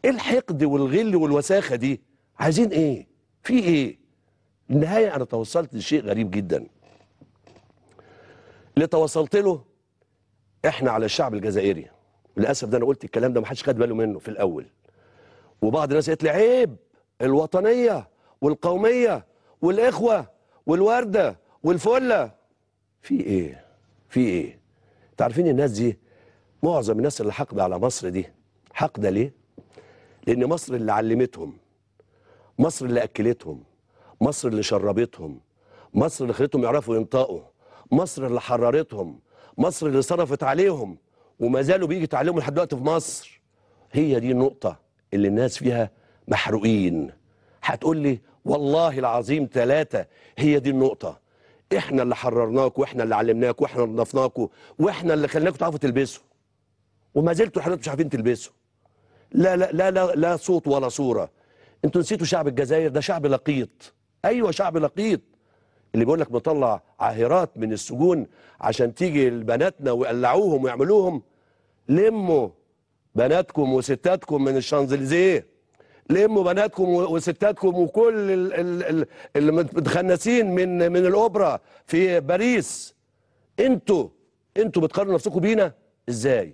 ايه الحقد والغل والوساخه دي؟ عايزين ايه؟ في ايه؟ النهايه انا توصلت لشيء غريب جدا. اللي توصلت له احنا على الشعب الجزائري. للاسف ده انا قلت الكلام ده ما حدش خد باله منه في الاول. وبعض الناس قالت لي عيب، الوطنيه والقوميه والاخوه والورده والفله. في ايه؟ في ايه؟ انتوا عارفين الناس دي، معظم الناس اللي حاقده على مصر دي حاقده ليه؟ لان مصر اللي علمتهم، مصر اللي اكلتهم، مصر اللي شربتهم، مصر اللي خلتهم يعرفوا ينطقوا، مصر اللي حررتهم، مصر اللي صرفت عليهم وما زالوا بيجي تعلموا لحد دلوقتي في مصر. هي دي النقطة اللي الناس فيها محروقين. هتقول لي والله العظيم ثلاثة، هي دي النقطة. احنا اللي حررناكوا واحنا اللي علمناكوا واحنا اللي نضفناكوا واحنا اللي خليناكوا تعرفوا تلبسوا، وما زلتوا حضرتك مش عارفين تلبسوا. لا لا لا لا لا صوت ولا صورة. انتوا نسيتوا شعب الجزائر ده شعب لقيط. ايوه شعب لقيط، اللي بيقول لك مطلع عاهرات من السجون عشان تيجي لبناتنا ويقلعوهم ويعملوهم. لموا بناتكم وستاتكم من الشانزليزيه، لموا بناتكم وستاتكم وكل اللي متخنسين من الاوبرا في باريس. انتوا بتقارنوا نفسكم بينا ازاي؟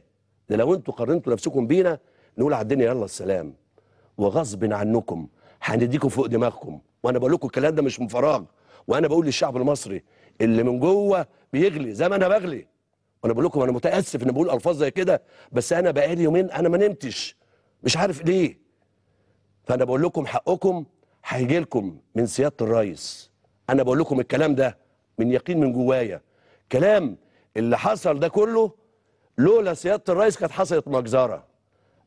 ده لو انتوا قارنتوا نفسكم بينا نقول على الدنيا يلا السلام، وغصب عنكم هنديكم فوق دماغكم. وانا بقول لكم الكلام ده مش من فراغ، وانا بقول للشعب المصري اللي من جوه بيغلي زي ما انا بغلي. وانا بقول لكم انا متاسف ان بقول الفاظ زي كده، بس انا بقالي يومين انا ما نمتش مش عارف ليه. فانا بقول لكم حقكم هيجي لكم من سياده الرئيس. انا بقول لكم الكلام ده من يقين من جوايا. كلام اللي حصل ده كله لولا سياده الرئيس كانت حصلت مجزره.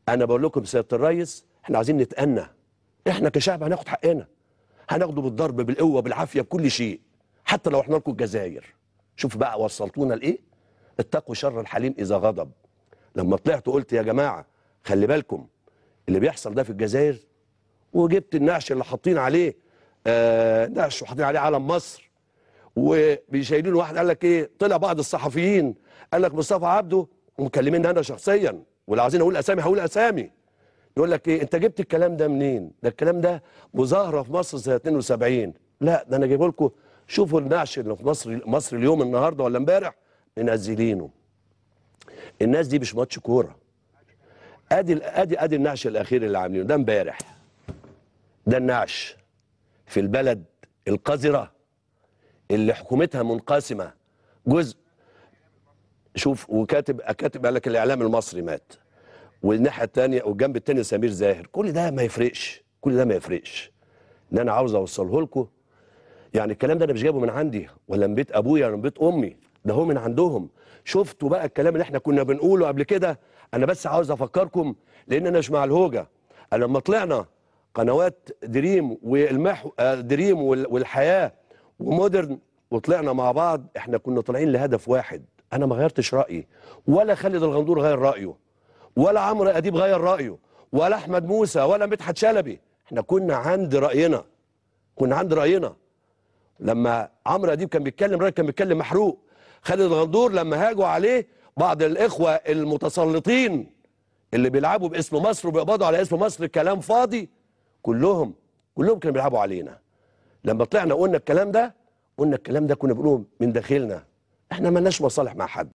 انا بقول لكم سياده الرئيس احنا عايزين نتأنى. احنا كشعب هناخد حقنا، هناخده بالضرب بالقوه بالعافيه بكل شيء، حتى لو احنا لكم الجزائر. شوف بقى وصلتونا لايه؟ اتقوا شر الحليم اذا غضب. لما طلعت وقلت يا جماعه خلي بالكم اللي بيحصل ده في الجزائر، وجبت النعش اللي حاطين عليه نعش وحاطين عليه علم مصر، وبيشايلين واحد قال لك ايه، طلع بعض الصحفيين قال لك مصطفى عبده ومكلميني انا شخصيا، واللي عايزين اقول اسامي هقول اسامي، يقول لك ايه انت جبت الكلام ده منين؟ ده الكلام ده مظاهره في مصر سنه 72. لا ده انا جايبه لكم، شوفوا النعش اللي في مصر اليوم النهارده ولا امبارح منزلينه. الناس دي مش ماتش كوره. ادي النعش الاخير اللي عاملينه ده امبارح. ده النعش في البلد القذره اللي حكومتها منقسمه جزء. شوف وكاتب قال لك الاعلام المصري مات، والناحيه الثانيه والجنب الثاني سمير زاهر. كل ده ما يفرقش، كل ده ما يفرقش. اللي انا عاوز اوصله لكم يعني الكلام ده انا مش جايبه من عندي ولا من بيت ابويا ولا من بيت امي، ده هو من عندهم. شفتوا بقى الكلام اللي احنا كنا بنقوله قبل كده؟ انا بس عاوز افكركم لان انا مش مع الهوجه. انا لما طلعنا قنوات دريم والمحو دريم والحياه ومودرن وطلعنا مع بعض، احنا كنا طالعين لهدف واحد. انا ما غيرتش رايي، ولا خالد الغندور غير رايه، ولا عمرو اديب غير رايه، ولا احمد موسى ولا مدحت شلبي. احنا كنا عند راينا، كنا عند راينا. لما عمرو اديب كان بيتكلم الراجل كان بيتكلم محروق. خالد الغندور لما هاجوا عليه بعض الاخوه المتسلطين اللي بيلعبوا باسم مصر وبيقبضوا على اسم مصر كلام فاضي، كلهم كانوا بيلعبوا علينا. لما طلعنا قلنا الكلام ده، كنا بنقوله من داخلنا. احنا مالناش مصالح مع حد.